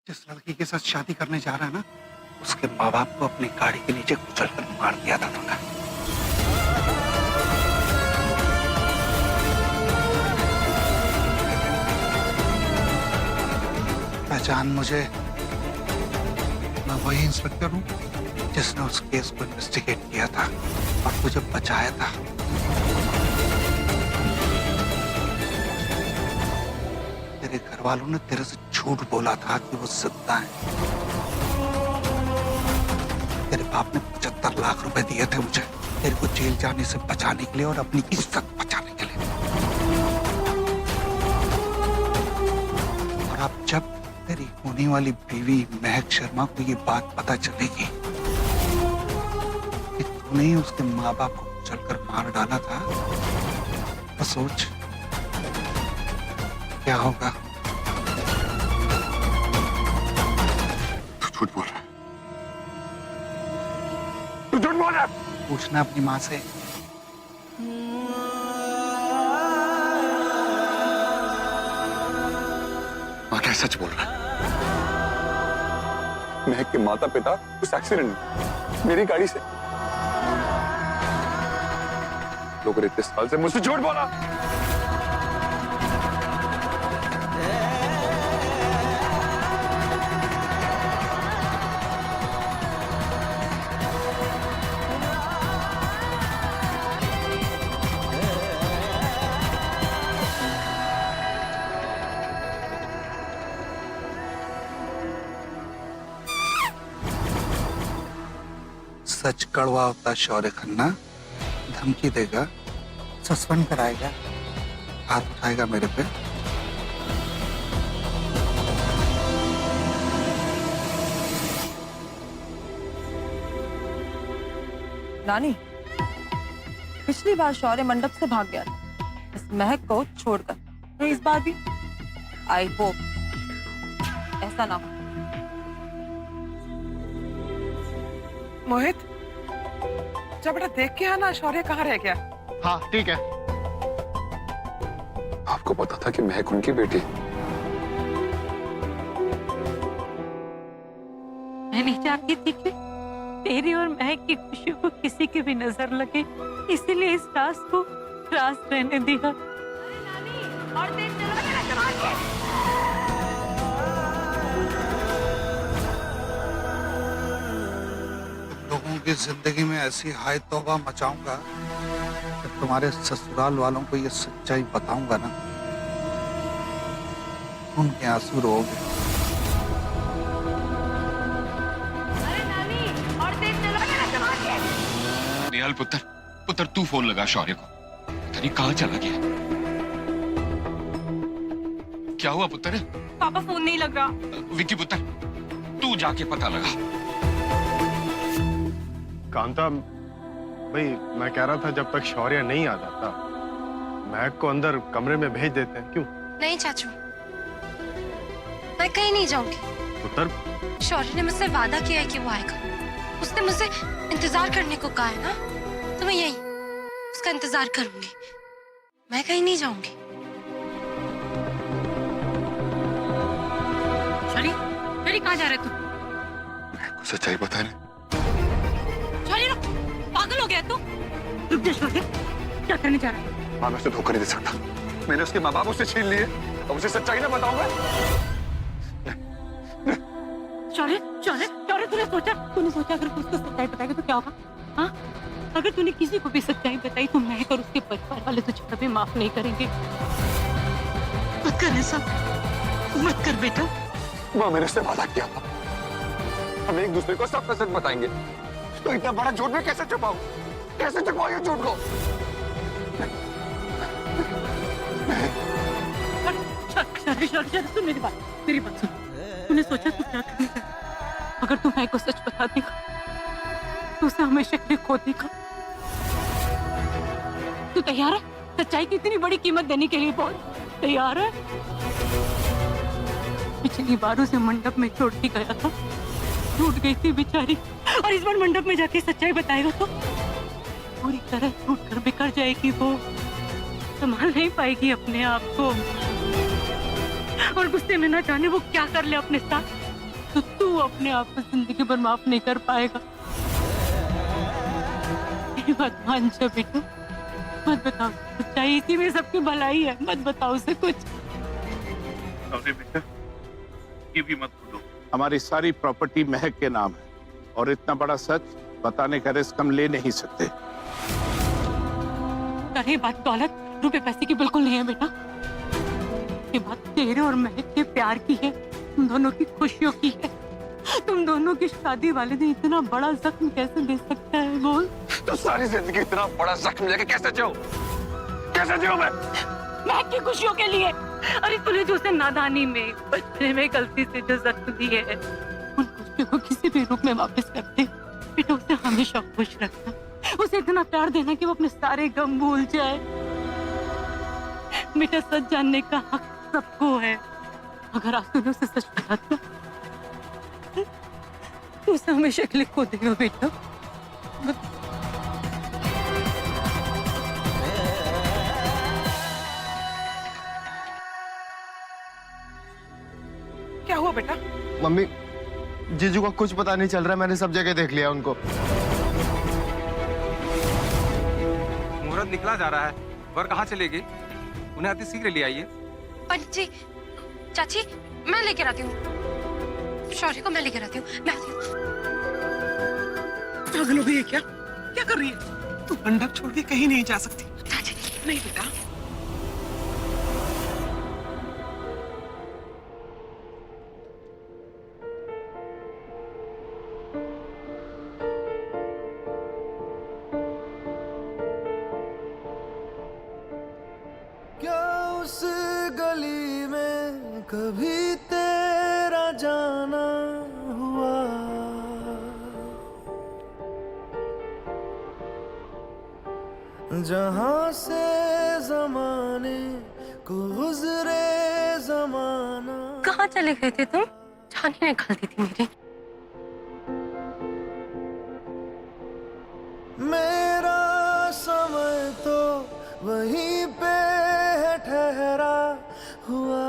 जिस लड़की के साथ शादी करने जा रहा है ना, उसके माँ बाप को अपनी गाड़ी के नीचे कुचल कर मार दिया था तूने। पहचान मुझे, मैं वही इंस्पेक्टर हूँ जिसने उस केस को इन्वेस्टिगेट किया था और तुझे बचाया था। तेरे घर वालों ने तेरे से झूठ बोला था कि वो जिंदा है। तेरे बाप ने 75 लाख रुपए दिए थे मुझे, तेरे को जेल जाने से बचाने के लिए और अपनी इज्जत बचाने के लिए। और अब जब तेरी होने वाली बीवी महक शर्मा को ये बात पता चलेगी कि तूने ही उसके माँ बाप को कुचलकर मार डाला था, तो सोच क्या होगा। तू झूठ बोल रहा है। तू झूठ बोल रहा है। पूछना अपनी माँ से। माँ क्या सच बोल रहा है? महक के माता पिता उस एक्सीडेंट में मेरी गाड़ी से। लोगों ने इतने साल से मुझसे झूठ बोला। सच कड़वा होता शौर्य खन्ना। धमकी देगा, सस्पेंड कराएगा, हाथ उठाएगा मेरे पे। नानी, पिछली बार शौर्य मंडप से भाग गया था इस महक को छोड़कर, तो इस बार भी आई होप ऐसा ना हो। मोहित, जब बेटा देख के आना शौर्य कहाँ रह गया। हाँ ठीक है। आपको पता था कि महक उनकी बेटी। मैं नहीं चाहती थी कि तेरी और महक की खुशी को किसी की भी नजर लगे, इसीलिए इस राज को राज रहने दिया। और तेज चलो, लोगों की जिंदगी में ऐसी हाय तौबा मचाऊंगा कि तुम्हारे ससुराल वालों को ये सच्चाई बताऊंगा ना, उनके आंसू रोगे। निहाल पुत्र, पुत्र तू फोन लगा शौर्य को। पता नहीं कहाँ चला गया। क्या हुआ पुत्र? पापा फोन नहीं लग रहा। विक्की पुत्र, तू जाके पता लगा। कांता भाई, मैं कह रहा था जब तक शौर्य नहीं आ जाता महक को अंदर कमरे में भेज देते हैं। क्यों? नहीं चाचू, मैं कहीं नहीं जाऊंगी। पुत्र, शौर्य ने मुझसे वादा किया है कि वो आएगा। उसने मुझसे इंतजार करने को कहा है ना, तो मैं यही उसका इंतजार करूंगी। मैं कहीं नहीं जाऊंगी। शौर्य, शौर्य कहाँ जा रहे तू? महक को सच्चाई बताने। शौर्य रुक, पागल हो गया तू? रुक जा शौर्य, क्या करने जा रहा है? मां, मैं उसे धोखा नहीं दे सकता। मैंने उसके माँ बाप उससे छीन लिए, अब उसे सच्चाई ना बताऊंगा। शौर्य, शौर्य, शौर्य, तूने सोचा अगर तू उसको सच्चाई बताएगा तो क्या होगा? हाँ, अगर तूने किसी को भी सच्चाई बताई तो महक और उसके परिवार वाले तुझे कभी माफ नहीं करेंगे। मत कर ऐसा, मत कर बेटा। मां, मैंने उससे वादा किया था, हम एक दूसरे को सब सच बताएंगे। तो इतना बड़ा झूठ में कैसे छुपाऊं? कैसे छुपाऊं ये झूठ को? शौर्य, शौर्य, सुन मेरी बात सुन। तूने सोचा तू क्या करने जा रहा है? अगर तू महक को सच बता देगा तो उसे हमेशा के लिए खो देगा। तू तैयार है सच्चाई की इतनी बड़ी कीमत देने के लिए? बहुत तैयार है? पिछली बार उसे मंडप में छोड़ के गया था, टूट गई थी बेचारी, और इस बार मंडप में जाके सच्चाई बताएगा तो पूरी तरह टूट कर बिखर जाएगी। वो संभाल नहीं पाएगी अपने आप को, और गुस्से में ना जाने वो क्या कर ले अपने साथ। तो तू अपने आप को जिंदगी भर माफ नहीं कर पाएगा। मेरी बात मान जा बेटा, मत बताओ सच्चाई, इसी में सबकी भलाई है, मत बताओ उसे कुछ। अरे बेटा, ये भी मत बोलो। हमारी सारी प्रॉपर्टी महक के नाम है और इतना बड़ा सच बताने का रिस्क हम ले नहीं सकते। अरे बात दौलत रुपए पैसे की बिल्कुल नहीं है बेटा, ये बात तेरे और महक के प्यार की है, तुम दोनों की खुशियों की है। तुम दोनों की शादी वाले दिन इतना बड़ा जख्म कैसे दे सकता है बोल? तो सारी जिंदगी इतना बड़ा जख्म लेके कैसे जियो? कैसे जियो मैं? महक की खुशियों के लिए। अरे तूने जो उसे नादानी में, बचपने में गलती से जो जख्म दिए है, उन खुशियों को किसी भी रूप में वापस कर दे बेटा। उसे हमेशा खुश रखना, उसे इतना प्यार देना कि वो अपने सारे गम भूल जाए। बेटा सच जानने का हक सबको है। अगर आज तूने उसे सच बता दिया तो उसे हमेशा के लिए खो देगा बेटा। क्या हुआ बेटा? मम्मी, जीजू को कुछ पता नहीं चल रहा, मैंने सब जगह देख लिया उनको। मुहूर्त निकला जा रहा है, वर कहाँ चलेगी? उन्हें अति शीघ्र ले आइए। पंडित जी, चाची मैं लेकर आती हूँ, शौर्य को मैं लेकर आती हूँ, मैं आती हूँ। पागल हो गई है क्या? क्या कर रही है तू? मंडप छोड़ के कहीं नहीं जा सकती। चाची नहीं बेटा, क्या उस गली में कभी तेरा जाना हुआ? जहां से जमाने को गुजरे जमाना। कहाँ चले गए थे तुम? जान ही निकाल दी थी मेरी। मेरा समय तो वहीं पे है ठहरा हुआ।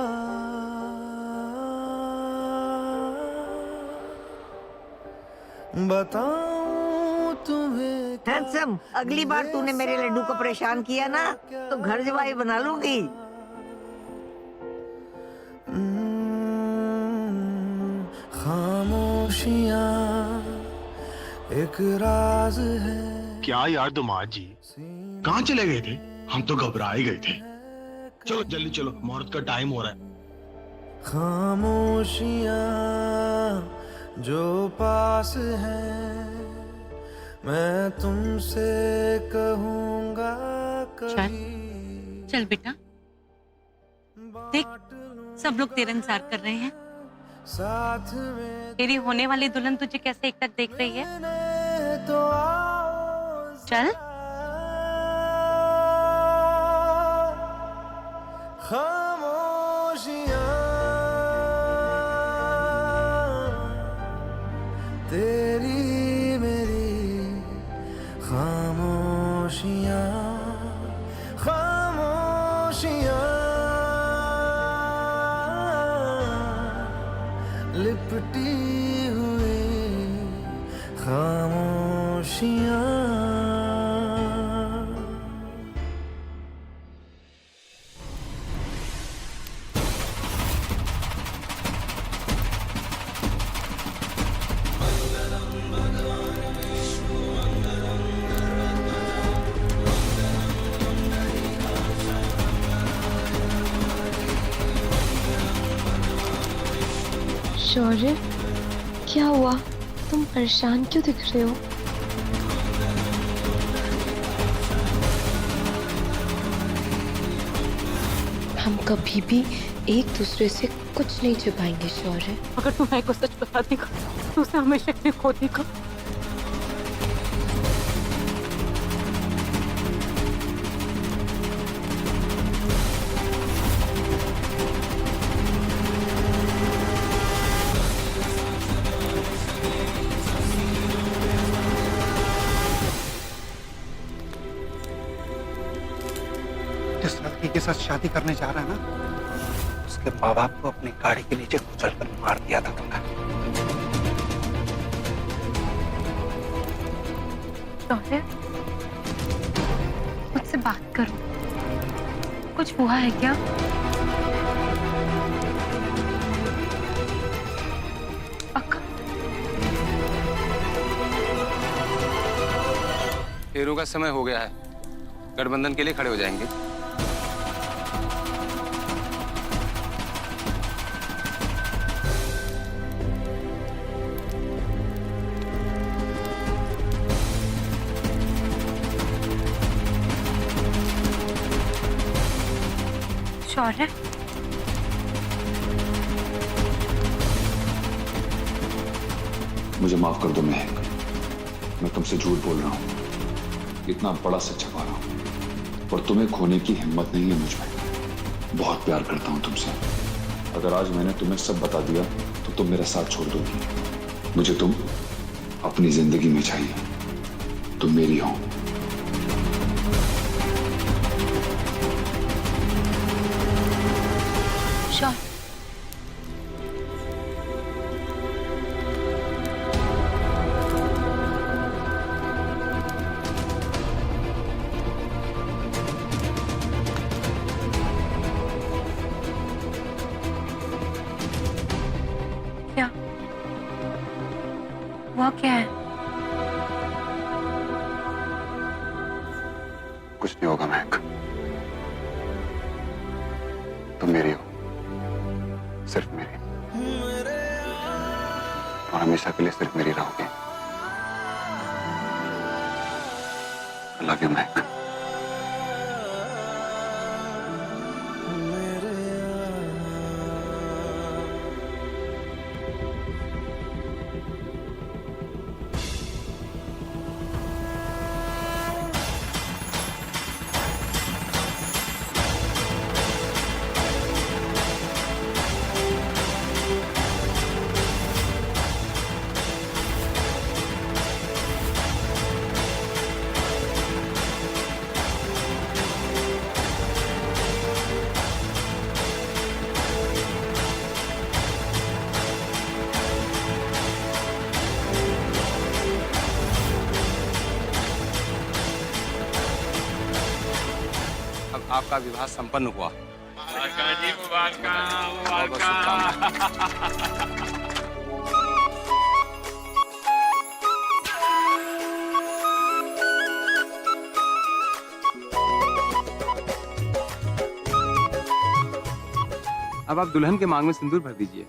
बताऊं तुम्हें हैंडसम, अगली बार तूने मेरे लड्डू को परेशान किया ना तो घर जवाई बना लूंगी। खामोशियां एक राज है। क्या यार दामाद जी, कहाँ चले गए थे? हम तो घबरा ही गए थे। चलो जल्दी चलो, मुहूर्त का टाइम हो रहा है। खामोशियां जो पास है, मैं तुमसे कहूंगा कभी। चल बेटा, देख सब लोग तेरा इंतजार कर रहे हैं। साथ में तेरी होने वाली दुल्हन तुझे कैसे एकटक देख रही है। तो आओ चल। खामोशियां तेरी मेरी खामोशियां, खामोशियां लिपटी हुई खामोशियां। शौर्य, क्या हुआ? तुम परेशान क्यों दिख रहे हो? हम कभी भी एक दूसरे से कुछ नहीं छुपाएंगे शौर्य। अगर तू मैं को सच बता देगा तो उसे हमेशा के लिए खो देगा। जिस लड़की के साथ शादी करने जा रहा है ना, उसके माँ बाप को अपनी गाड़ी के नीचे कुचल कर मार दिया था तुमने। शौर्य, मुझसे बात करो। कुछ हुआ है क्या? पक्का? फेरों का समय हो गया है, गठबंधन के लिए खड़े हो जाएंगे। शौर्य, मुझे माफ कर दो महक, मैं तुमसे झूठ बोल रहा हूँ, इतना बड़ा सच छुपा रहा हूँ, पर तुम्हें खोने की हिम्मत नहीं है मुझ में। बहुत प्यार करता हूँ तुमसे। अगर आज मैंने तुम्हें सब बता दिया तो तुम मेरा साथ छोड़ दोगी। मुझे तुम अपनी जिंदगी में चाहिए, तुम मेरी हो। शौर्य, क्या हुआ? क्या है? कुछ नहीं होगा महक, तुम मेरी हो, सिर्फ मेरी, और हमेशा के लिए सिर्फ मेरी रहोगे। I love you, महक। अब आपका विवाह संपन्न हुआ। अब आप दुल्हन के मांग में सिंदूर भर दीजिए।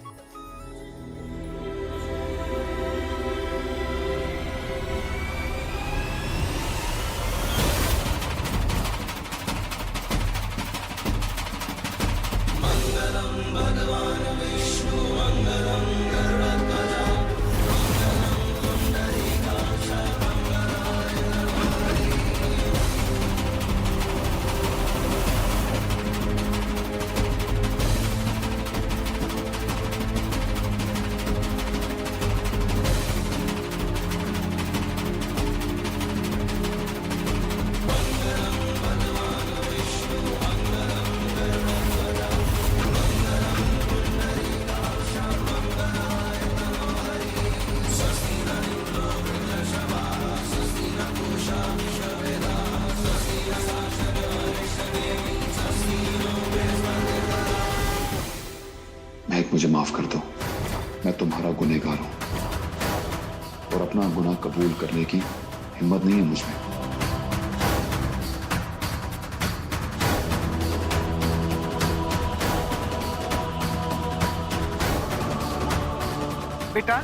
महक, मुझे माफ कर दो, मैं तुम्हारा गुनहगार हूं और अपना गुनाह कबूल करने की हिम्मत नहीं है मुझ में। बेटा,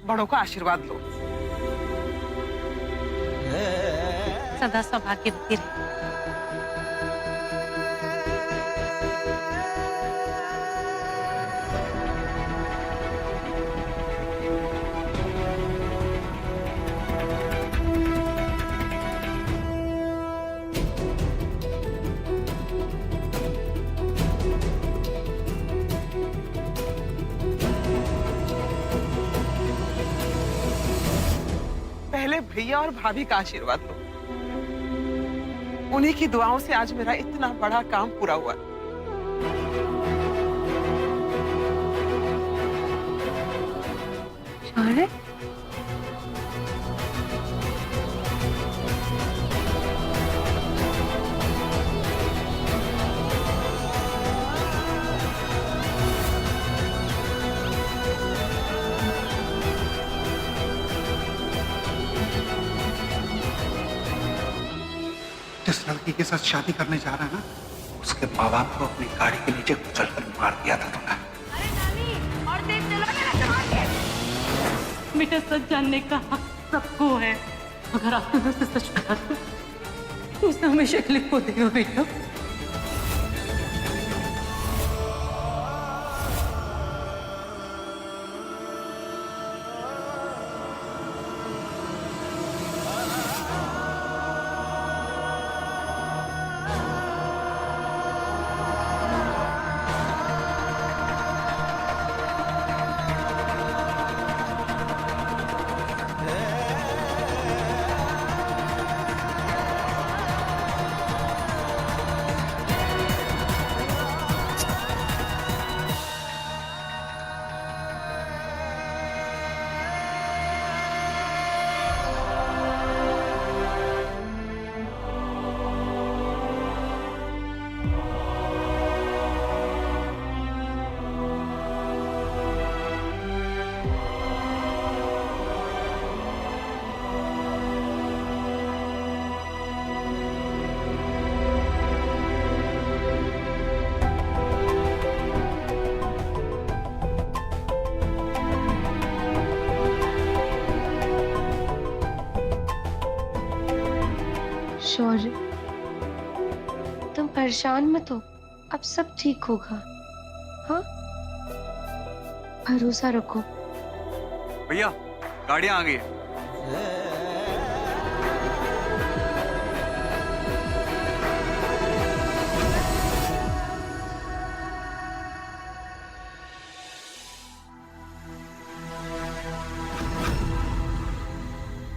बड़ों का आशीर्वाद लो। सदा सौभाग्यवती रहे। पहले भैया और भाभी का आशीर्वाद लो। उन्हीं की दुआओं से आज मेरा इतना बड़ा काम पूरा हुआ। शौर्य, जिस लड़की के साथ शादी करने जा रहा है ना, उसके माँ बाप को अपनी गाड़ी के नीचे कुचल कर मार दिया था तुमने। अरे नानी, और तेज चलो ना। बेटा सच जानने का हक सबको है। अगर आप तुम्हें उसे सच बता दो तो उसे हमेशा के लिए खो देगा बेटा। शौर्य, तुम परेशान मत हो, अब सब ठीक होगा। हाँ, भरोसा रखो। भैया गाड़ियां आ गई है।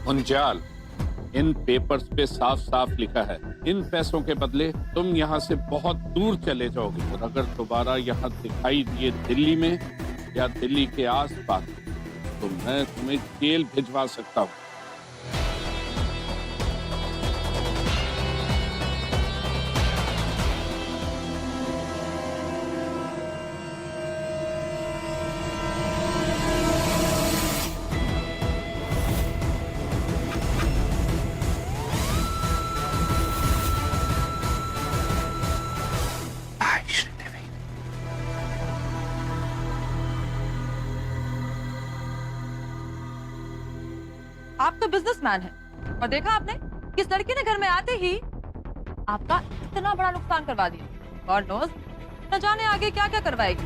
उनजाल, इन पेपर्स पे साफ साफ लिखा है, इन पैसों के बदले तुम यहाँ से बहुत दूर चले जाओगे, और अगर दोबारा यहाँ दिखाई दिए दिल्ली में या दिल्ली के आसपास, तो मैं तुम्हें जेल भिजवा सकता हूँ। आप तो बिजनेसमैन हैं और देखा आपने किस लड़की ने घर में आते ही आपका इतना बड़ा नुकसान करवा दिया। गॉड नोज, न जाने आगे क्या क्या करवाएगी।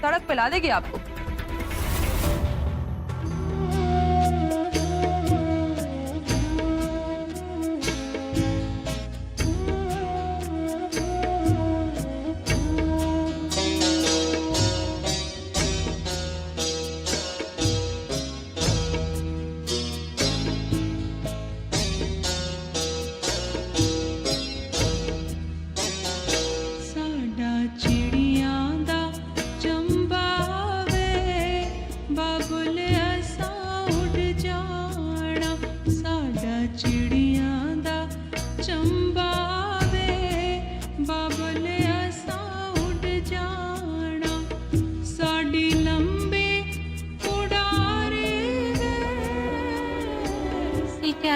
सड़क पे ला देगी आपको।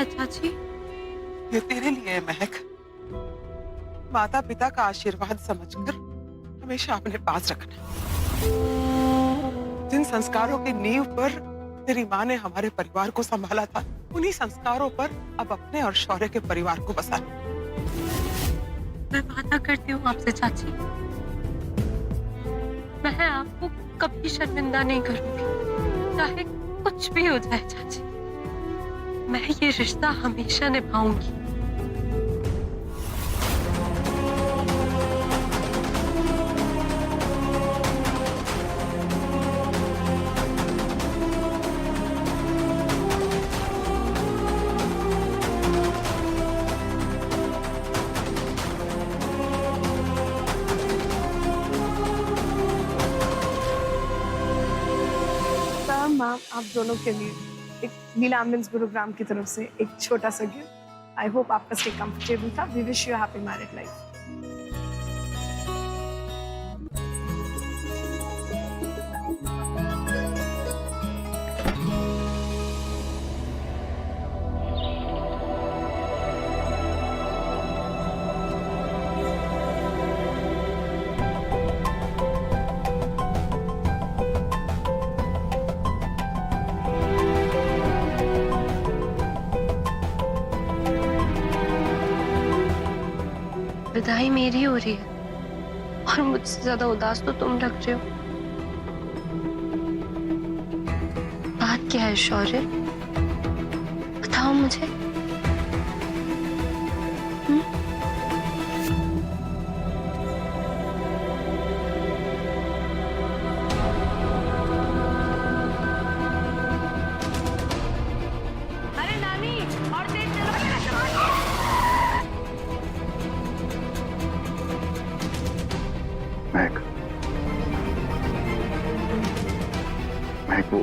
चाची, ये तेरे लिए है महक। माता पिता का आशीर्वाद समझकर हमेशा अपने पास रखना। जिन संस्कारों की नींव पर तेरी माँ ने हमारे परिवार को संभाला था, उन्हीं संस्कारों पर अब अपने और शौर्य के परिवार को बसाना। मैं वादा करती हूँ आपसे चाची, मैं आपको कभी शर्मिंदा नहीं करूंगी, चाहे कुछ भी हो जाए चाची। मैं ये रिश्ता हमेशा निभाऊंगी। मैम, आप दोनों के लिए एक नीला एम्बुलेंस गुरुग्राम की तरफ से एक छोटा सा गिफ्ट। आई होप आपका स्टे कंफर्टेबल था। We wish you happy married life. जुदाई मेरी हो रही है और मुझसे ज्यादा उदास तो तुम लग रहे हो। बात क्या है शौर्य, बताओ मुझे। अरे नानी और तेज चलो। महक, वो